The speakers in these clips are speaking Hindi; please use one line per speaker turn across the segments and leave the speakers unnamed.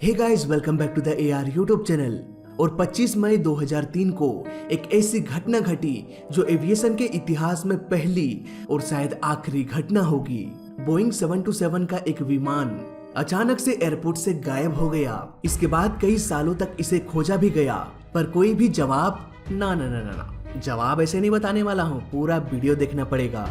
Hey guys, welcome back to the AR YouTube channel. और 25 मई 2003 को एक ऐसी घटना घटी जो एविएशन के इतिहास में पहली और शायद आखिरी घटना होगी। बोइंग 727 का एक विमान अचानक से एयरपोर्ट से गायब हो गया। इसके बाद कई सालों तक इसे खोजा भी गया, पर कोई भी जवाब ना जवाब ऐसे नहीं बताने वाला हूँ, पूरा वीडियो देखना पड़ेगा।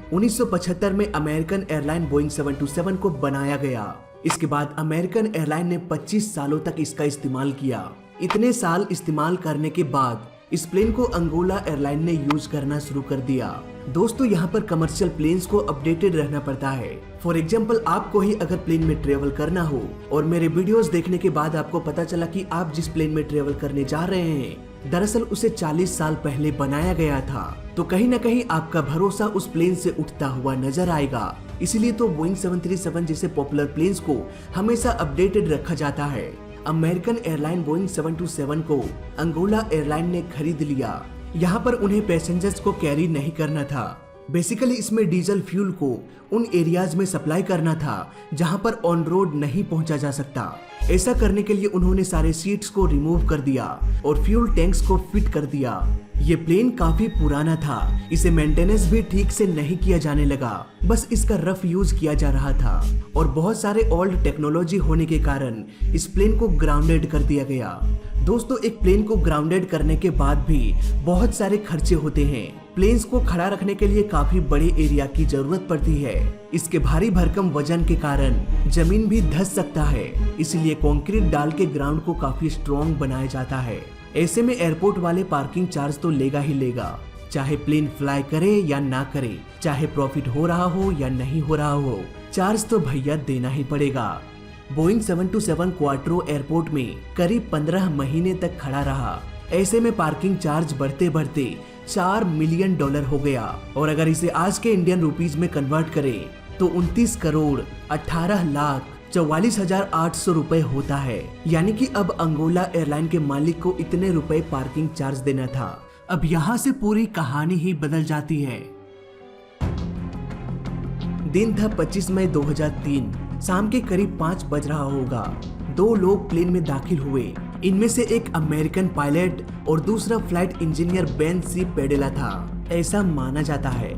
उन्नीस 1975 में अमेरिकन एयरलाइन बोइंग 727 को बनाया गया। इसके बाद अमेरिकन एयरलाइन ने 25 सालों तक इसका इस्तेमाल किया। इतने साल इस्तेमाल करने के बाद इस प्लेन को अंगोला एयरलाइन ने यूज करना शुरू कर दिया। दोस्तों, यहाँ पर कमर्शियल प्लेन्स को अपडेटेड रहना पड़ता है। फॉर एग्जाम्पल, आपको ही अगर प्लेन में ट्रेवल करना हो और मेरे वीडियोस देखने के बाद आपको पता चला कि आप जिस प्लेन में ट्रेवल करने जा रहे हैं दरअसल उसे 40 साल पहले बनाया गया था, तो कहीं ना कहीं आपका भरोसा उस प्लेन से उठता हुआ नजर आएगा। इसीलिए तो बोइंग 737 जैसे पॉपुलर प्लेन्स को हमेशा अपडेटेड रखा जाता है। अमेरिकन एयरलाइन बोइंग 727 को अंगोला एयरलाइन ने खरीद लिया। यहाँ पर उन्हें पैसेंजर्स को कैरी नहीं करना था। बेसिकली इसमें डीजल फ्यूल को उन एरियाज में सप्लाई करना था जहाँ पर ऑन रोड नहीं पहुँचा जा सकता। ऐसा करने के लिए उन्होंने सारे सीट्स को रिमूव कर दिया और फ्यूल टैंक्स को फिट कर दिया। ये प्लेन काफी पुराना था, इसे मेंटेनेंस भी ठीक से नहीं किया जाने लगा, बस इसका रफ यूज किया जा रहा था और बहुत सारे ओल्ड टेक्नोलॉजी होने के कारण इस प्लेन को ग्राउंडेड कर दिया गया। दोस्तों, एक प्लेन को ग्राउंडेड करने के बाद भी बहुत सारे खर्चे होते हैं। प्लेन्स को खड़ा रखने के लिए काफी बड़े एरिया की जरूरत पड़ती है। इसके भारी भरकम वजन के कारण जमीन भी धंस सकता है, इसलिए कंक्रीट डाल के ग्राउंड को काफी स्ट्रॉन्ग बनाया जाता है। ऐसे में एयरपोर्ट वाले पार्किंग चार्ज तो लेगा ही लेगा, चाहे प्लेन फ्लाई करे या ना करे, चाहे प्रॉफिट हो रहा हो या नहीं हो रहा हो, चार्ज तो भैया देना ही पड़ेगा। बोइंग 727 क्वार्ट्रो एयरपोर्ट में करीब 15 महीने तक खड़ा रहा। ऐसे में पार्किंग चार्ज बढ़ते बढ़ते $4 मिलियन हो गया, और अगर इसे आज के इंडियन रुपीज में कन्वर्ट करें तो 29 करोड़ 18 लाख 44,800 रुपए होता है। यानी कि अब अंगोला एयरलाइन के मालिक को इतने रुपए पार्किंग चार्ज देना था। अब यहाँ से पूरी कहानी ही बदल जाती है। दिन था 25 मई 2003, शाम के करीब 5 बज रहा होगा। 2 लोग प्लेन में दाखिल हुए। इनमें से एक अमेरिकन पायलट और दूसरा फ्लाइट इंजीनियर बेन सी पेडेला था। ऐसा माना जाता है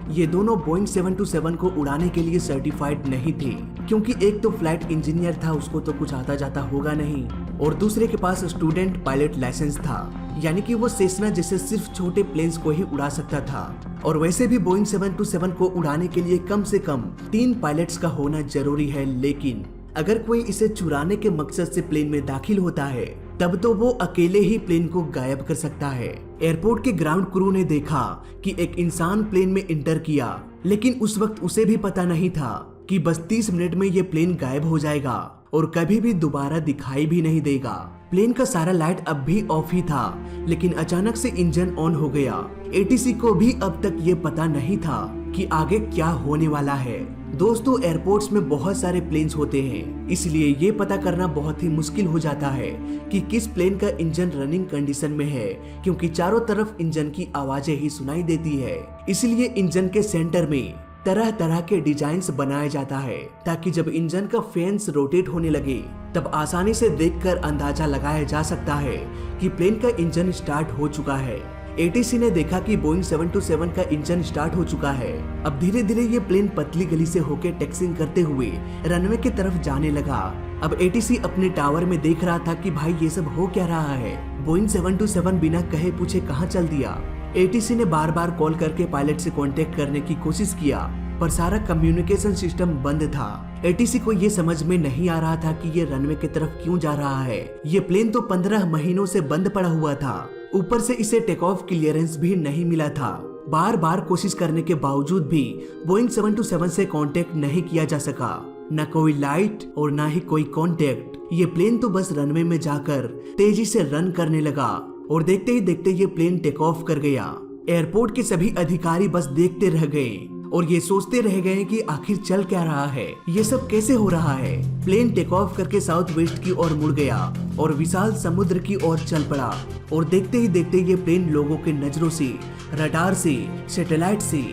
ये दोनों बोइंग 727 को उड़ाने के लिए सर्टिफाइड नहीं थे, क्योंकि एक तो फ्लाइट इंजीनियर था, उसको तो कुछ आता जाता होगा नहीं, और दूसरे के पास स्टूडेंट पायलट लाइसेंस था, यानी कि वो सेसना जैसे सिर्फ छोटे प्लेन्स को ही उड़ा सकता था। और वैसे भी बोइंग 727 को उड़ाने के लिए कम से कम 3 पायलट्स का होना जरूरी है। लेकिन अगर कोई इसे चुराने के मकसद से प्लेन में दाखिल होता है तब तो वो अकेले ही प्लेन को गायब कर सकता है। एयरपोर्ट के ग्राउंड क्रू ने देखा कि एक इंसान प्लेन में इंटर किया, लेकिन उस वक्त उसे भी पता नहीं था कि बस 30 मिनट में ये प्लेन गायब हो जाएगा और कभी भी दोबारा दिखाई भी नहीं देगा। प्लेन का सारा लाइट अब भी ऑफ ही था, लेकिन अचानक से इंजन ऑन हो गया। ATC को भी अब तक ये पता नहीं था कि आगे क्या होने वाला है। दोस्तों, एयरपोर्ट्स में बहुत सारे प्लेन्स होते हैं, इसलिए ये पता करना बहुत ही मुश्किल हो जाता है कि किस प्लेन का इंजन रनिंग कंडीशन में है, क्योंकि चारों तरफ इंजन की आवाजें ही सुनाई देती है। इसलिए इंजन के सेंटर में तरह तरह के डिजाइन्स बनाया जाता है, ताकि जब इंजन का फैंस रोटेट होने लगे तब आसानी से देखकर अंदाजा लगाया जा सकता है कि प्लेन का इंजन स्टार्ट हो चुका है। ATC ने देखा कि बोइंग 727 का इंजन स्टार्ट हो चुका है। अब धीरे धीरे ये प्लेन पतली गली से होकर टैक्सिंग करते हुए रनवे की तरफ जाने लगा। अब ATC अपने टावर में देख रहा था कि भाई ये सब हो क्या रहा है। बोइंग 727 बिना कहे पूछे कहाँ चल दिया। ATC ने बार बार कॉल करके पायलट से कांटेक्ट करने की कोशिश किया, पर सारा कम्युनिकेशन सिस्टम बंद था। ATC को ये समझ में नहीं आ रहा था कि ये रनवे की तरफ क्यों जा रहा है। ये प्लेन तो 15 महीनों से बंद पड़ा हुआ था, ऊपर से इसे टेक ऑफ क्लियरेंस भी नहीं मिला था। बार बार कोशिश करने के बावजूद भी बोइंग 727 से कांटेक्ट नहीं किया जा सका, न कोई लाइट और न ही कोई कांटेक्ट। ये प्लेन तो बस रनवे में जाकर तेजी से रन करने लगा और देखते ही देखते ये प्लेन टेक ऑफ कर गया। एयरपोर्ट के सभी अधिकारी बस देखते रह गए और ये सोचते रह गए कि आखिर चल क्या रहा है, ये सब कैसे हो रहा है। प्लेन टेक ऑफ करके साउथ वेस्ट की ओर मुड़ गया और विशाल समुद्र की ओर चल पड़ा, और देखते ही देखते ये प्लेन लोगों के नजरों से, रडार से, सैटेलाइट से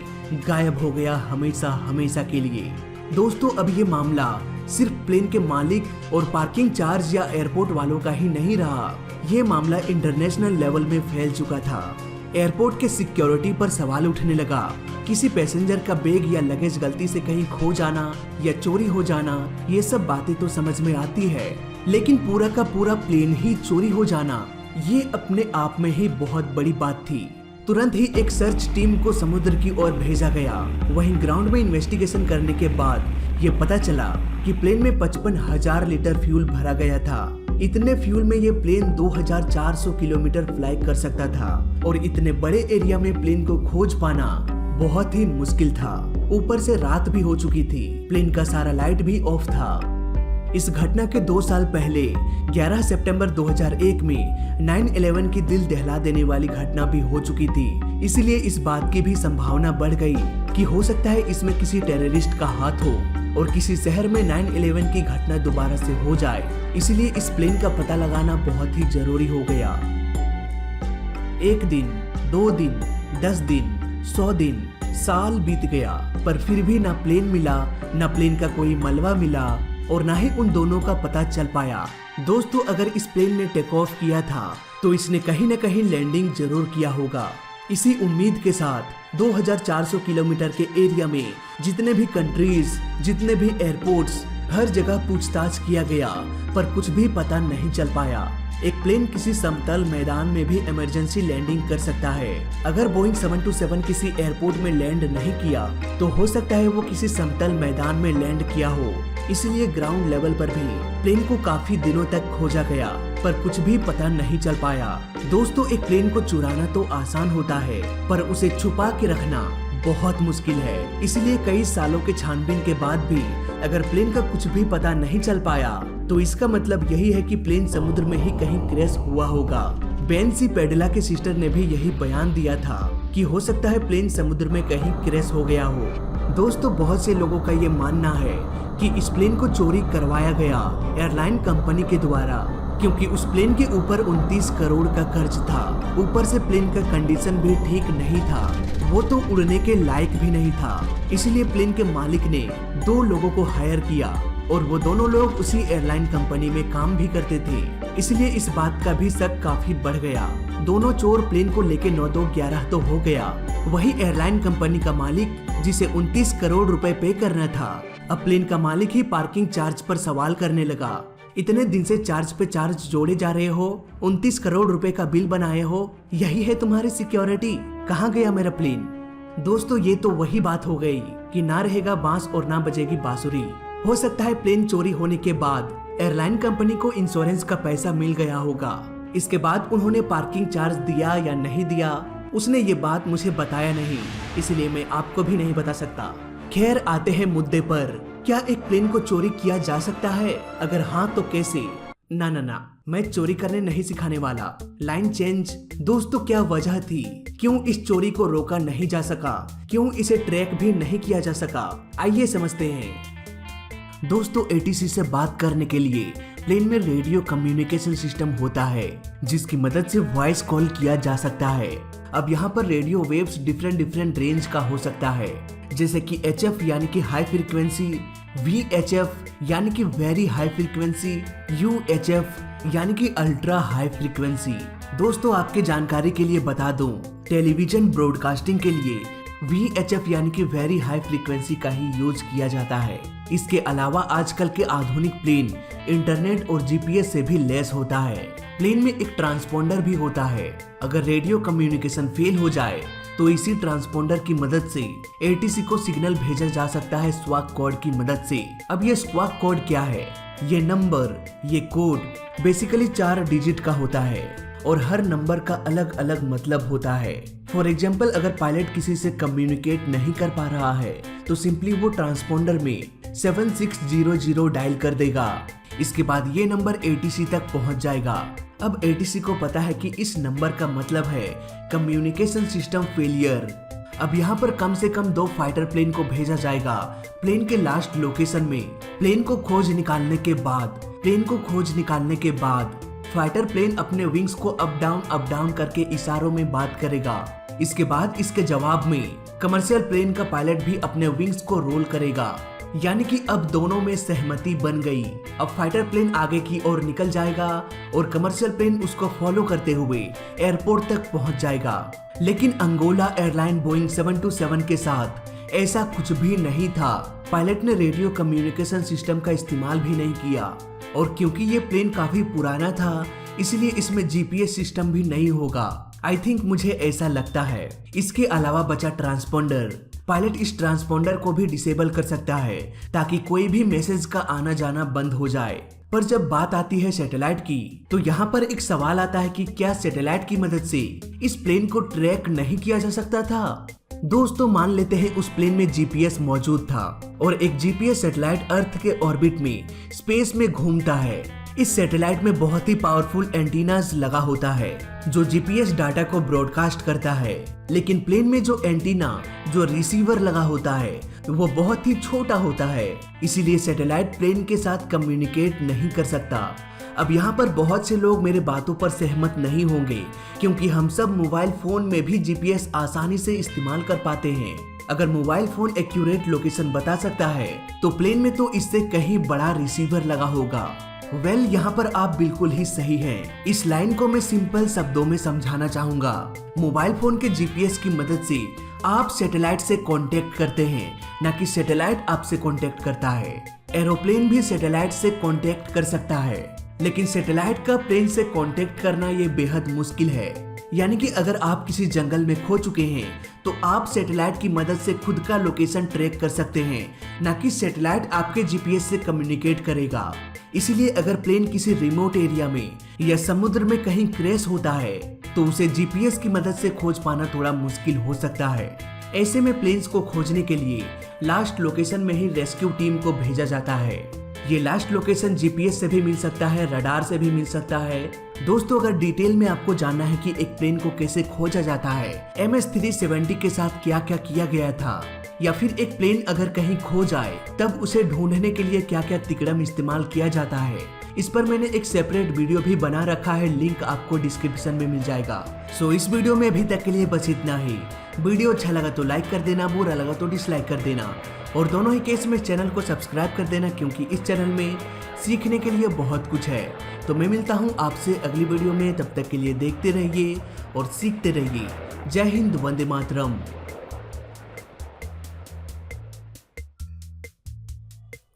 गायब हो गया हमेशा हमेशा के लिए। दोस्तों अब ये मामला सिर्फ प्लेन के मालिक और पार्किंग चार्ज या एयरपोर्ट वालों का ही नहीं रहा, ये मामला इंटरनेशनल लेवल में फैल चुका था। एयरपोर्ट के सिक्योरिटी पर सवाल उठने लगा। किसी पैसेंजर का बैग या लगेज गलती से कहीं खो जाना या चोरी हो जाना, ये सब बातें तो समझ में आती है, लेकिन पूरा का पूरा प्लेन ही चोरी हो जाना, ये अपने आप में ही बहुत बड़ी बात थी। तुरंत ही एक सर्च टीम को समुद्र की ओर भेजा गया। वहीं ग्राउंड में इन्वेस्टिगेशन करने के बाद ये पता चला कि प्लेन में 55,000 लीटर फ्यूल भरा गया था। इतने फ्यूल में ये प्लेन 2,400 किलोमीटर फ्लाई कर सकता था और इतने बड़े एरिया में प्लेन को खोज पाना बहुत ही मुश्किल था। ऊपर से रात भी हो चुकी थी, प्लेन का सारा लाइट भी ऑफ था। इस घटना के 2 साल पहले 11 सितंबर 2001 में 9/11 की दिल दहला देने वाली घटना भी हो चुकी थी। इसलिए इस बात की भी संभावना बढ़ गई कि हो सकता है इसमें किसी टेररिस्ट का हाथ हो और किसी शहर में 9/11 की घटना दोबारा से हो जाए। इसलिए इस प्लेन का पता लगाना बहुत ही जरूरी हो गया। 1 दिन, 2 दिन, 10 दिन, 100 दिन, साल बीत गया, पर फिर भी ना प्लेन मिला, ना प्लेन का कोई मलबा मिला और ना ही उन दोनों का पता चल पाया। दोस्तों अगर इस प्लेन ने टेक ऑफ किया था तो इसने कहीं न कहीं लैंडिंग जरूर किया होगा। इसी उम्मीद के साथ 2,400 किलोमीटर के एरिया में जितने भी कंट्रीज, जितने भी एयरपोर्ट्स, हर जगह पूछताछ किया गया, पर कुछ भी पता नहीं चल पाया। एक प्लेन किसी समतल मैदान में भी इमरजेंसी लैंडिंग कर सकता है। अगर बोइंग 727 किसी एयरपोर्ट में लैंड नहीं किया तो हो सकता है वो किसी समतल मैदान में लैंड किया हो। इसलिए ग्राउंड लेवल पर भी प्लेन को काफी दिनों तक खोजा गया, पर कुछ भी पता नहीं चल पाया। दोस्तों एक प्लेन को चुराना तो आसान होता है, पर उसे छुपा के रखना बहुत मुश्किल है। इसलिए कई सालों के छानबीन के बाद भी अगर प्लेन का कुछ भी पता नहीं चल पाया तो इसका मतलब यही है कि प्लेन समुद्र में ही कहीं क्रैश हुआ होगा। बेन सी पेडला के सिस्टर ने भी यही बयान दिया था कि हो सकता है प्लेन समुद्र में कहीं क्रैश हो गया हो। दोस्तों बहुत से लोगों का ये मानना है कि इस प्लेन को चोरी करवाया गया एयरलाइन कंपनी के द्वारा, क्योंकि उस प्लेन के ऊपर 29 करोड़ का कर्ज था। ऊपर से प्लेन का कंडीशन भी ठीक नहीं था, वो तो उड़ने के लायक भी नहीं था। इसलिए प्लेन के मालिक ने 2 लोगों को हायर किया और वो दोनों लोग उसी एयरलाइन कंपनी में काम भी करते थे। इसलिए इस बात का भी शक काफी बढ़ गया। दोनों चोर प्लेन को लेके 9-2-11 तो हो गया, वही एयरलाइन कंपनी का मालिक जिसे 29 करोड़ रुपए पे करना था, अब प्लेन का मालिक ही पार्किंग चार्ज पर सवाल करने लगा। इतने दिन से चार्ज पे चार्ज जोड़े जा रहे हो, 29 करोड़ रुपए का बिल बनाए हो, यही है तुम्हारी सिक्योरिटी? कहाँ गया मेरा प्लेन? दोस्तों ये तो वही बात हो गई कि ना रहेगा बांस और ना बजेगी बांसुरी। हो सकता है प्लेन चोरी होने के बाद एयरलाइन कंपनी को इंश्योरेंस का पैसा मिल गया होगा। इसके बाद उन्होंने पार्किंग चार्ज दिया या नहीं दिया, उसने ये बात मुझे बताया नहीं, इसलिए मैं आपको भी नहीं बता सकता। खैर आते हैं मुद्दे पर, क्या एक प्लेन को चोरी किया जा सकता है? अगर हाँ तो कैसे? ना, मैं चोरी करने नहीं सिखाने वाला। Line change. दोस्तों क्या वजह थी, क्यों इस चोरी को रोका नहीं जा सका, क्यों इसे ट्रैक भी नहीं किया जा सका, आइए समझते हैं। दोस्तों ATC से बात करने के लिए प्लेन में रेडियो कम्युनिकेशन सिस्टम होता है जिसकी मदद से वॉइस कॉल किया जा सकता है। अब यहाँ पर रेडियो वेव्स डिफरेंट रेंज का हो सकता है, जैसे कि HF यानी कि हाई फ्रीक्वेंसी, VHF यानी कि वेरी हाई फ्रीक्वेंसी, UHF यानी कि अल्ट्रा हाई फ्रीक्वेंसी। दोस्तों आपके जानकारी के लिए बता दूं, टेलीविजन ब्रॉडकास्टिंग के लिए VHF यानी कि वेरी हाई फ्रीक्वेंसी का ही यूज किया जाता है। इसके अलावा आजकल के आधुनिक प्लेन इंटरनेट और GPS से भी लैस होता है। प्लेन में एक ट्रांसपोंडर भी होता है। अगर रेडियो कम्युनिकेशन फेल हो जाए तो इसी ट्रांसपोंडर की मदद से ATC को सिग्नल भेजा जा सकता है स्क्वाक कोड की मदद से। अब ये स्क्वाक कोड क्या है? ये नंबर, ये कोड बेसिकली 4 डिजिट का होता है और हर नंबर का अलग अलग मतलब होता है। फॉर एग्जाम्पल अगर पायलट किसी से कम्युनिकेट नहीं कर पा रहा है तो सिंपली वो ट्रांसपोंडर में 7600 डायल कर देगा। इसके बाद ये नंबर ATC तक पहुंच जाएगा। अब ATC को पता है कि इस नंबर का मतलब है कम्युनिकेशन सिस्टम फेलियर। अब यहाँ पर कम से कम 2 फाइटर प्लेन को भेजा जाएगा प्लेन के लास्ट लोकेशन में। प्लेन को खोज निकालने के बाद फाइटर प्लेन अपने विंग्स को अप डाउन करके इशारों में बात करेगा। इसके बाद इसके जवाब में कमर्शियल प्लेन का पायलट भी अपने विंग्स को रोल करेगा। यानी कि अब दोनों में सहमति बन गई। अब फाइटर प्लेन आगे की ओर निकल जाएगा और कमर्शियल प्लेन उसको फॉलो करते हुए एयरपोर्ट तक पहुंच जाएगा। लेकिन अंगोला एयरलाइन बोइंग 727 के साथ ऐसा कुछ भी नहीं था। पायलट ने रेडियो कम्युनिकेशन सिस्टम का इस्तेमाल भी नहीं किया और क्योंकि ये प्लेन काफी पुराना था इसलिए इसमें जीपीएस सिस्टम भी नहीं होगा। आई थिंक मुझे ऐसा लगता है। इसके अलावा बचा ट्रांसपोंडर। पायलट इस ट्रांसपोंडर को भी डिसेबल कर सकता है ताकि कोई भी मैसेज का आना जाना बंद हो जाए। पर जब बात आती है सैटेलाइट की तो यहाँ पर एक सवाल आता है कि क्या सैटेलाइट की मदद से इस प्लेन को ट्रैक नहीं किया जा सकता था? दोस्तों मान लेते हैं उस प्लेन में जीपीएस मौजूद था और एक जीपीएस सैटेलाइट अर्थ के ऑर्बिट में स्पेस में घूमता है। इस सैटेलाइट में बहुत ही पावरफुल एंटीनास लगा होता है जो जीपीएस डाटा को ब्रॉडकास्ट करता है। लेकिन प्लेन में जो एंटीना जो रिसीवर लगा होता है वो बहुत ही छोटा होता है, इसीलिए सैटेलाइट प्लेन के साथ कम्युनिकेट नहीं कर सकता। अब यहाँ पर बहुत से लोग मेरे बातों पर सहमत नहीं होंगे क्योंकि हम सब मोबाइल फोन में भी जीपीएस आसानी से इस्तेमाल कर पाते हैं। अगर मोबाइल फोन एक्यूरेट लोकेशन बता सकता है तो प्लेन में तो इससे कहीं बड़ा रिसीवर लगा होगा। वेल, यहाँ पर आप बिल्कुल ही सही हैं। इस लाइन को मैं सिंपल शब्दों में समझाना चाहूंगा। मोबाइल फोन के जीपीएस की मदद से आप सैटेलाइट से कांटेक्ट करते हैं, न कि सैटेलाइट आपसे कांटेक्ट करता है। एरोप्लेन भी सैटेलाइट से कांटेक्ट कर सकता है, लेकिन सैटेलाइट का प्लेन से कांटेक्ट करना ये बेहद मुश्किल है। यानी कि अगर आप किसी जंगल में खो चुके हैं तो आप सैटेलाइट की मदद से खुद का लोकेशन ट्रैक कर सकते हैं, न कि सैटेलाइट आपके जीपीएस से कम्युनिकेट करेगा। इसीलिए अगर प्लेन किसी रिमोट एरिया में या समुद्र में कहीं क्रैश होता है तो उसे जीपीएस की मदद से खोज पाना थोड़ा मुश्किल हो सकता है। ऐसे में प्लेन्स को खोजने के लिए लास्ट लोकेशन में ही रेस्क्यू टीम को भेजा जाता है। ये लास्ट लोकेशन जीपीएस से भी मिल सकता है, रडार से भी मिल सकता है। दोस्तों, अगर डिटेल में आपको जानना है कि एक प्लेन को कैसे खोजा जाता है, MS-370 के साथ क्या क्या किया गया था, या फिर एक प्लेन अगर कहीं खो जाए तब उसे ढूंढने के लिए क्या क्या तिकड़म इस्तेमाल किया जाता है, इस पर मैंने एक सेपरेट वीडियो भी बना रखा है। लिंक आपको डिस्क्रिप्शन में मिल जाएगा। सो इस वीडियो में अभी तक के लिए बस इतना ही। वीडियो अच्छा लगा तो लाइक कर देना, बुरा लगा तो डिसलाइक कर देना और दोनों ही केस में चैनल को सब्सक्राइब कर देना क्योंकि इस चैनल में सीखने के लिए बहुत कुछ है। तो मैं मिलता हूँ आपसे अगली वीडियो में, तब तक के लिए देखते रहिए और सीखते रहिए। जय हिंद, वंदे मातरम।